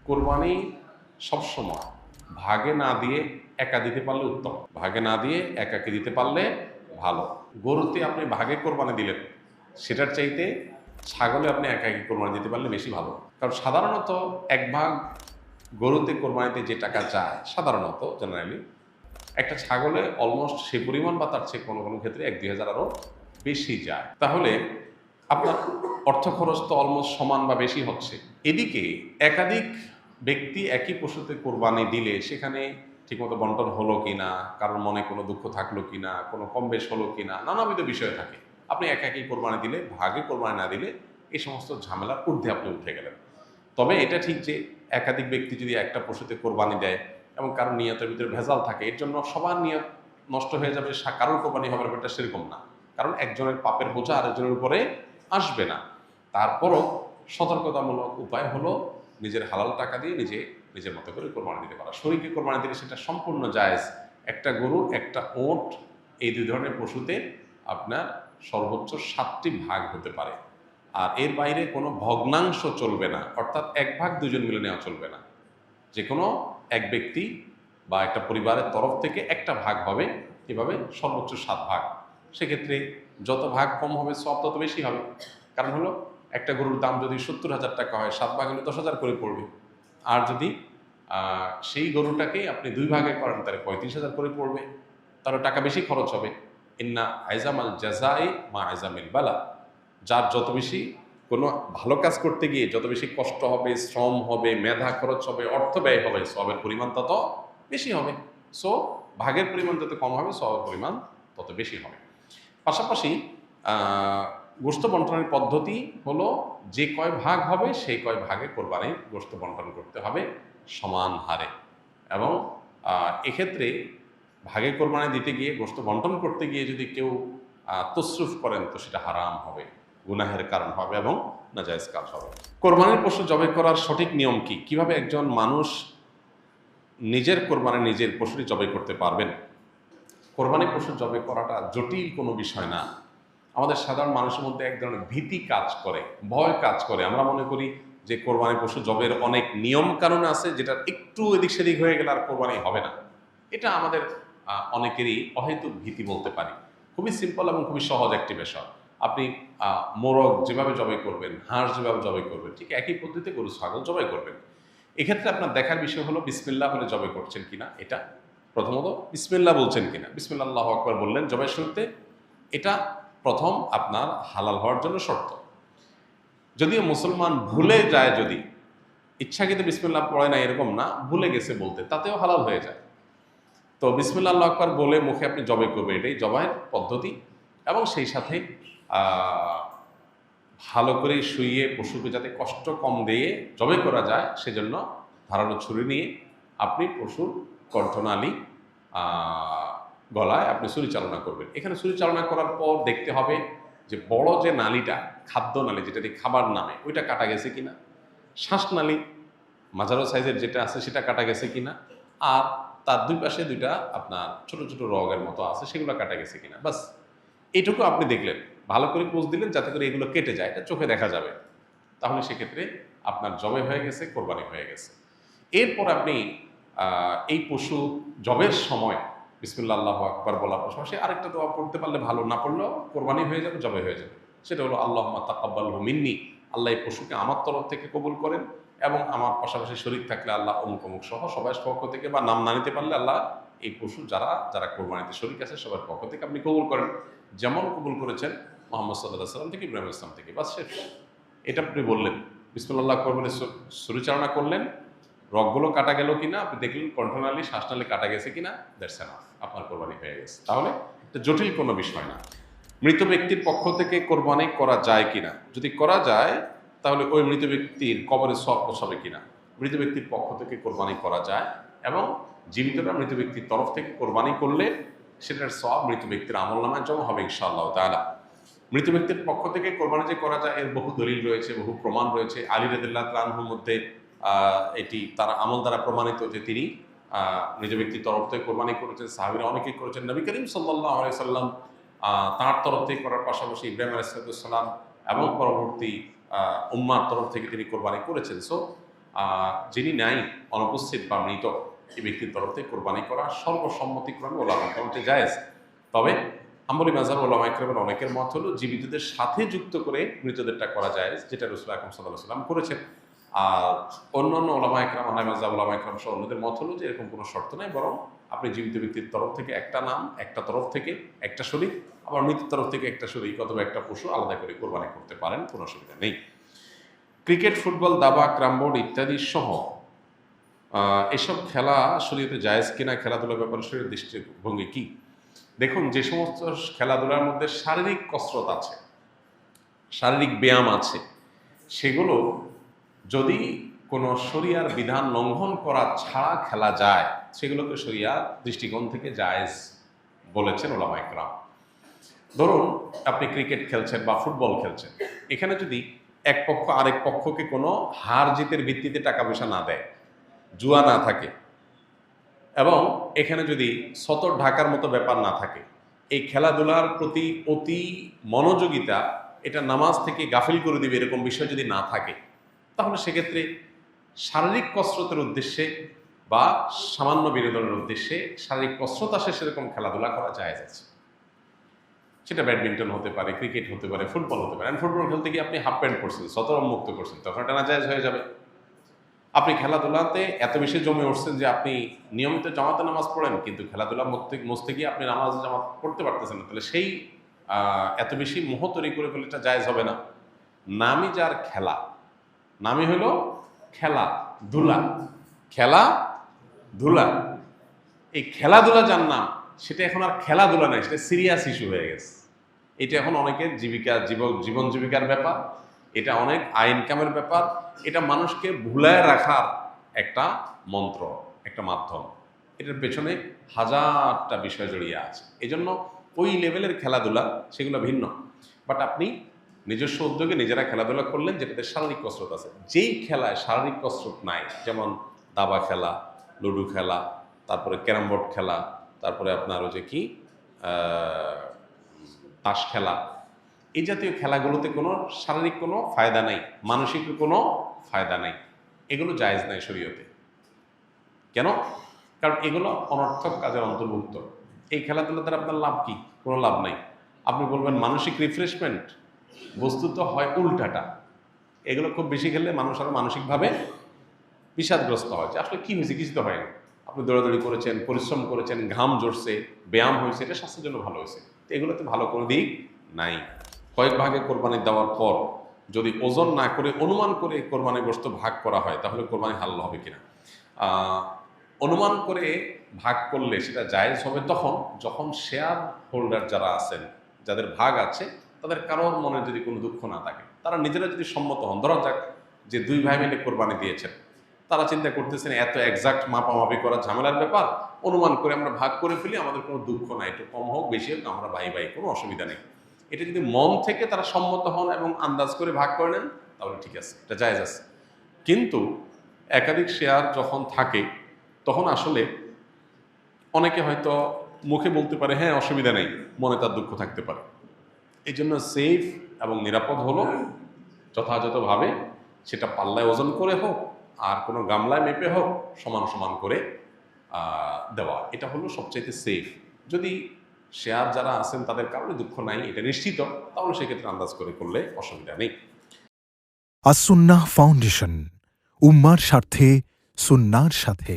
কোরবানি সবসময় ভাগে না দিয়ে একা দিতে পারলে উত্তম, ভাগে না দিয়ে একাকে দিতে পারলে ভালো। গরুতে আপনি ভাগে কোরবানি দিলেন, সেটার চাইতে ছাগলে আপনি একাকি কোরবানি দিতে পারলে বেশি ভালো। কারণ সাধারণত এক ভাগ গরুতে কোরবানিতে যে টাকা যায়, সাধারণত জেনারেলি একটা ছাগলে অলমোস্ট সে পরিমাণ বা তার চেয়ে কোনো কোনো ক্ষেত্রে 1-2 হাজার আরও বেশি যায়। তাহলে আপনার অর্থ খরচ তো অলমোস্ট সমান বা বেশি হচ্ছে। এদিকে একাধিক ব্যক্তি একই পশুতে কোরবানি দিলে সেখানে ঠিকমতো বন্টন হলো কিনা, কারোর মনে কোনো দুঃখ থাকলো কিনা, কোনো কম বেশ হলো কিনা, নানাবিধ বিষয় থাকে। আপনি একাকি কোরবানি দিলে, ভাগে কোরবানি না দিলে এই সমস্ত ঝামেলার ঊর্ধ্বে আপনি উঠে গেলেন। তবে এটা ঠিক যে একাধিক ব্যক্তি যদি একটা পশুতে কোরবানি দেয় এবং কারোর নিয়তের ভিতরে ভেজাল থাকে, এর জন্য সবার নিয়ত নষ্ট হয়ে যাবে, কারোর কোরবানি হবে না, এটা সেরকম না। কারণ একজনের পাপের বোঝা আরেকজনের উপরে আসবে না। তারপরও সতর্কতামূলক উপায় হলো নিজের হালাল টাকা দিয়ে নিজের মতো করে কোরবানি দিতে পারা। শরীকে কোরবানি দিলে সেটা সম্পূর্ণ জায়েজ। একটা গরু, একটা ওট, এই দুই ধরনের পশুতে আপনার সর্বোচ্চ 7টি ভাগ হতে পারে। আর এর বাইরে কোনো ভগ্নাংশ চলবে না, অর্থাৎ এক ভাগ দুজন মিলে নেওয়া চলবে না। যে কোনো এক ব্যক্তি বা একটা পরিবারের তরফ থেকে একটা ভাগ হবে, এভাবে সর্বোচ্চ 7 ভাগ। সেক্ষেত্রে যত ভাগ কম হবে সব তত বেশি হবে। কারণ হলো একটা গরুর দাম যদি 70,000 টাকা হয়, 7 ভাগ হলে 10,000 করে পড়বে। আর যদি সেই গরুটাকেই আপনি 2 ভাগে করেন তাহলে 35,000 করে পড়বে, তাহলে টাকা বেশি খরচ হবে। ইন্না আইজামাল জাজাই মা আইজামিল বালা। যার যত বেশি কোনো ভালো কাজ করতে গিয়ে যত বেশি কষ্ট হবে, শ্রম হবে, মেধা খরচ হবে, অর্থ ব্যয় হবে, সবের পরিমাণ তত বেশি হবে। সো ভাগের পরিমাণ যত কম হবে, সবের পরিমাণ তত বেশি হবে। পাশাপাশি গোশত বন্টনের পদ্ধতি হলো যে কয় ভাগ হবে সেই কয় ভাগে কোরবানির গোশত বন্টন করতে হবে সমান হারে। এবং এক্ষেত্রে ভাগে কোরবানি দিতে গিয়ে, গোশত বন্টন করতে গিয়ে যদি কেউ তসরুফ করেন তো সেটা হারাম হবে, গুনাহের কারণ হবে এবং নাজায়েজ কাজ হবে। কোরবানির পশু জবাই করার সঠিক নিয়ম কি? কিভাবে একজন মানুষ নিজের কোরবানি নিজের পশুটি জবাই করতে পারবেন? কোরবানি পশু জবাই করাটা জটিল কোনো বিষয় না। আমাদের সাধারণ মানুষের মধ্যে এক ধরনের ভীতি কাজ করে, ভয় কাজ করে। আমরা মনে করি যে কোরবানি পশু জবের অনেক নিয়ম কানুন আছে, যেটা একটু এদিক সেদিক হয়ে গেলে আর কোরবানি হবে না। এটা আমাদের অনেকেরই অহেতুক ভীতি বলতে পারি। খুবই সিম্পল এবং খুবই সহজ একটি বিষয়। আপনি মোরগ যেভাবে জবাই করবেন, হাঁস যেভাবে জবাই করবেন, ঠিক একই পদ্ধতিতে গরু ছাগল জবাই করবেন। এক্ষেত্রে আপনার দেখার বিষয় হলো বিসমিল্লাহ বলে জবাই করছেন কিনা। এটা প্রথমত বিসমিল্লাহ বলছেন কিনা, বিসমিল্লাহ আল্লাহু আকবার বললেন জবাই শুরুতে, এটা প্রথম আপনার হালাল হওয়ার জন্য শর্ত। যদিও মুসলমান ভুলে যায়, যদি ইচ্ছাকৃত বিসমিল্লাহ পড়ে না এরকম না, ভুলে গেছে বলতে, তাতেও হালাল হয়ে যায়। তো বিসমিল্লাহ আল্লাহু আকবার বলে মুখে আপনি জবাই করবেন, এটাই জবাইয়ের পদ্ধতি। এবং সেই সাথে ভালো করে শুইয়ে পশুকে যাতে কষ্ট কম দিয়ে জবাই করা যায় সেজন্য ধারালো ছুরি নিয়ে আপনি পশুর কণ্ঠনালী গলায় আপনি ছুরি চালনা করবেন। এখানে ছুরি চালনা করার পর দেখতে হবে যে বড় যে নালীটা, খাদ্য নালী, যেটা দিয়ে খাবার নামে, ওইটা কাটা গেছে কিনা। শ্বাসনালী মাঝারো সাইজের যেটা আছে সেটা কাটা গেছে কিনা। আর তার দুই পাশে দুইটা আপনার ছোট ছোট রগের মতো আছে, সেগুলো কাটা গেছে কিনা। বাস এইটুকু আপনি দেখলেন, ভালো করে পোজ দিলেন যাতে করে এগুলো কেটে যায়, এটা চোখে দেখা যাবে। তাহলে সেক্ষেত্রে আপনার জবে হয়ে গেছে, কোরবানি হয়ে গেছে। এরপর আপনি এই পশু জবের সময় বিসমিল্লাহ আল্লাহু আকবার বলার পাশাপাশি আরেকটা দোয়া পড়তে পারলে ভালো, না পড়লেও কোরবানি হয়ে যাবে, জবে হয়ে যাবে। সেটা হলো আল্লাহুম্মা তাকাব্বালহু মিন্নি, আল্লাহ এই পশুকে আমার তরফ থেকে কবুল করেন, এবং আমার পাশাপাশি শরীক থাকলে আল্লাহ অমুক অমুক সহ সবাই পক্ষ থেকে, বা নাম না নিতে পারলে আল্লাহ এই পশু যারা যারা কোরবানিতে শরীক আছে সবার পক্ষ থেকে আপনি কবুল করেন, যেমন কবুল করেছেন মুহাম্মদ সাল্লাল্লাহু আলাইহি সাল্লাম থেকে ইব্রাহিম ইসলাম থেকে। বাস শেষ। এটা আপনি বললেন, বিসমিল্লাহ আকবার বলে ছুরিচালনা করলেন, রগগুলো কাটা গেল কিনা আপনি দেখলেন, কণ্ঠনালী শ্বাসনালী কাটা গেছে কিনা, দ্যাটস এনাফ, আপনার কোরবানি হয়ে গেছে। তাহলে এটা জটিল কোনো বিষয় না। মৃত ব্যক্তির পক্ষ থেকে কোরবানি করা যায় কিনা? যদি করা যায় তাহলে ওই মৃত ব্যক্তির কবরে সওয়াব পৌঁছাবে কিনা। মৃত ব্যক্তির পক্ষ থেকে কোরবানি করা যায়, এবং জীবিতরা মৃত ব্যক্তির তরফ থেকে কোরবানি করলে সেটার সওয়াব মৃত ব্যক্তির আমলনামায় জমা হবে ইনশাআল্লাহ তাআলা। মৃত ব্যক্তির পক্ষ থেকে কোরবানি যে করা যায় এর বহু দলিল রয়েছে, বহু প্রমাণ রয়েছে। আলী রাদিয়াল্লাহু তাআলা আনহুর মধ্যে এটি তার আমল দ্বারা প্রমাণিত যে তিনি নিজ ব্যক্তির তরফ থেকে কোরবানি করেছেন, সাহাবীরা অনেকেই করেছেন। নবী করিম সাল্লাল্লাহু আলাইহি সাল্লাম তাঁর তরফ থেকে করার পাশাপাশি ইব্রাহিম আলাইহিস সালাম এবং পরবর্তী উম্মার তরফ থেকে তিনি কোরবানি করেছেন। সো যিনি নাই, অনুপস্থিত বা মৃত, এই ব্যক্তির তরফ থেকে কোরবানি করা সর্বসম্মতিক্রমে ওলামার মতে জায়েজ। তবে হাম্বলী মাযহাব ওলামা ইকরামের অনেকের মত হলো জীবিতদের সাথে যুক্ত করে মৃতদেরটা করা জায়েজ, যেটা রাসূল আকরাম সাল্লাল্লাহু আলাইহি ওয়াসাল্লাম করেছেন। আর অন্যান্য ওলামা ইকরাম, হানাফি মাযহাব ওলামা ইকরাম সহ অন্যদের মত হলো যে এরকম কোনো শর্ত নাই, বরং আপনি জীবিত ব্যক্তির তরফ থেকে একটা নাম, একটা তরফ থেকে একটা শরীক, আবার মৃতের তরফ থেকে একটা শরীক অথবা একটা পশু আলাদা করে কোরবানি করতে পারেন, কোনো অসুবিধা নেই। ক্রিকেট, ফুটবল, দাবা, ক্যারমবোর্ড ইত্যাদি সহ এসব খেলা শরীয়তে জায়েজ কিনা, খেলাধুলার ব্যাপারে শরীরের দৃষ্টিভঙ্গি কি? দেখুন, যে সমস্ত খেলাধুলার মধ্যে শারীরিক কসরত আছে, শারীরিক ব্যায়াম আছে, সেগুলো যদি কোনো শরিয়ার বিধান লঙ্ঘন করা ছাড়া খেলা যায়, সেগুলোকে শরিয়ার দৃষ্টিকোণ থেকে জায়েজ বলেছেন ওলামায়ে কেরাম। ধরুন আপনি ক্রিকেট খেলছেন বা ফুটবল খেলছেন, এখানে যদি এক পক্ষ আরেক পক্ষকে কোনো হার জিতের ভিত্তিতে টাকা পয়সা না দেয়, জুয়া না থাকে, এবং এখানে যদি সতর ঢাকার মতো ব্যাপার না থাকে, এই খেলাধুলার প্রতি অতি মনোযোগিতা এটা নামাজ থেকে গাফিল করে দিবে এরকম বিষয় যদি না থাকে, তাহলে সেক্ষেত্রে শারীরিক কসরতের উদ্দেশ্যে বা সামান্য বিনোদনের উদ্দেশ্যে শারীরিক কসরত আসে সেরকম খেলাধুলা করা জায়েজ আছে। সেটা ব্যাডমিন্টন হতে পারে, ক্রিকেট হতে পারে, ফুটবল হতে পারে। ফুটবল খেলতে গিয়ে আপনি হাফ প্যান্ট পরছেন, সতরম মুক্ত করছেন, তখন এটা নাজায়েজ হয়ে যাবে। আপনি খেলাধুলাতে এত বেশি জমে উঠছেন যে আপনি নিয়মিত জামাতে নামাজ পড়েন, কিন্তু খেলাধুলা মস্তে গিয়ে আপনি নামাজ জামাত পড়তে পারতেছেন না, তাহলে সেই এত বেশি মোহ তৈরি করে ফেলে এটা জায়েজ হবে না। নামই যার খেলা, নামই হলো খেলাধুলা, খেলাধুলা। এই খেলাধুলা যার নাম, সেটা এখন আর খেলাধুলা নাই, সেটা সিরিয়াস ইস্যু হয়ে গেছে। এটা এখন অনেকের জীবন জীবিকার ব্যাপার, এটা অনেক আয় ইনকামের ব্যাপার, এটা মানুষকে ভুলায় রাখার একটা মন্ত্র, একটা মাধ্যম। এটার পেছনে হাজারটা বিষয় জড়িয়ে আছে। এজন্য ওই লেভেলের খেলাধুলা সেগুলো ভিন্ন। বাট আপনি নিজস্ব উদ্যোগে নিজেরা খেলাধুলা করলেন যেটাতে শারীরিক কসরত আছে। যেই খেলায় শারীরিক কসরত নাই, যেমন দাবা খেলা, লুডো খেলা, তারপরে ক্যারাম বোর্ড খেলা, তারপরে আপনার ওই যে কি তাস খেলা, এই জাতীয় খেলাগুলোতে কোনো শারীরিক কোনো ফায়দা নাই, মানসিক কোনো ফায়দা নাই, এগুলো জায়েজ নাই শরীয়তে। কেন? কারণ এগুলো অনর্থক কাজের অন্তর্ভুক্ত। এই খেলাধুলা দ্বারা আপনার লাভ কি? কোনো লাভ নাই। আপনি বলবেন মানসিক রিফ্রেশমেন্ট, বস্তুত হয় উল্টাটা। এগুলো খুব বেশি খেললে মানুষ আরো মানসিকভাবে বিষাদগ্রস্ত হয়, যে আসলে কি হয়েছে, কিছু তো হয়নি। আপনি দৌড়াদৌড়ি করেছেন, পরিশ্রম করেছেন, ঘাম ঝরছে, ব্যায়াম হয়েছে, এটা স্বাস্থ্যের জন্য ভালো হয়েছে। তো এগুলোতে ভালো কোনো দিক নাই। কয়েক ভাগে কোরবানি দেওয়ার পর যদি ওজন না করে অনুমান করে কোরবানির গোশত ভাগ করা হয়, তাহলে কোরবানি হালাল হবে কিনা? অনুমান করে ভাগ করলে সেটা জায়েজ হবে তখন যখন শেয়ার হোল্ডার যারা আছেন, যাদের ভাগ আছে, তাদের কারোর মনে যদি কোনো দুঃখ না থাকে, তারা নিজেরা যদি সম্মত হন। ধরা যাক যে দুই ভাই মিলে কোরবানি দিয়েছেন, তারা চিন্তা করতেছেন এত এক্সাক্ট মাপামাপি করা ঝামেলার ব্যাপার, অনুমান করে আমরা ভাগ করে ফেলি, আমাদের কোনো দুঃখ নাই, একটু কম হোক বেশি হোক আমরা ভাই ভাই, কোনো অসুবিধা নেই। এটা যদি মন থেকে তারা সম্মত হন এবং আন্দাজ করে ভাগ করে নেন, তাহলে ঠিক আছে, এটা জায়েজ আছে। কিন্তু একাধিক শেয়ার যখন থাকে, তখন আসলে অনেকে হয়তো মুখে বলতে পারে হ্যাঁ অসুবিধা নেই, মনে তার দুঃখ থাকতে পারে। এই জন্য সেফ এবং নিরাপদ হলো যথাযথভাবে সেটা পাল্লায় ওজন করে হোক আর কোনো গামলায় মেপে হোক, সমান সমান করে দেওয়া, এটা হলো সবচাইতে সেফ। যদি শেয়ার যারা আছেন তাদের কারণে দুঃখ নাই, এটা নিশ্চিত, তাহলে সেক্ষেত্রে আন্দাজ করে করলে অসুবিধা নেই। আস-সুন্নাহ ফাউন্ডেশন, উম্মার স্বার্থে সুন্নাহর সাথে।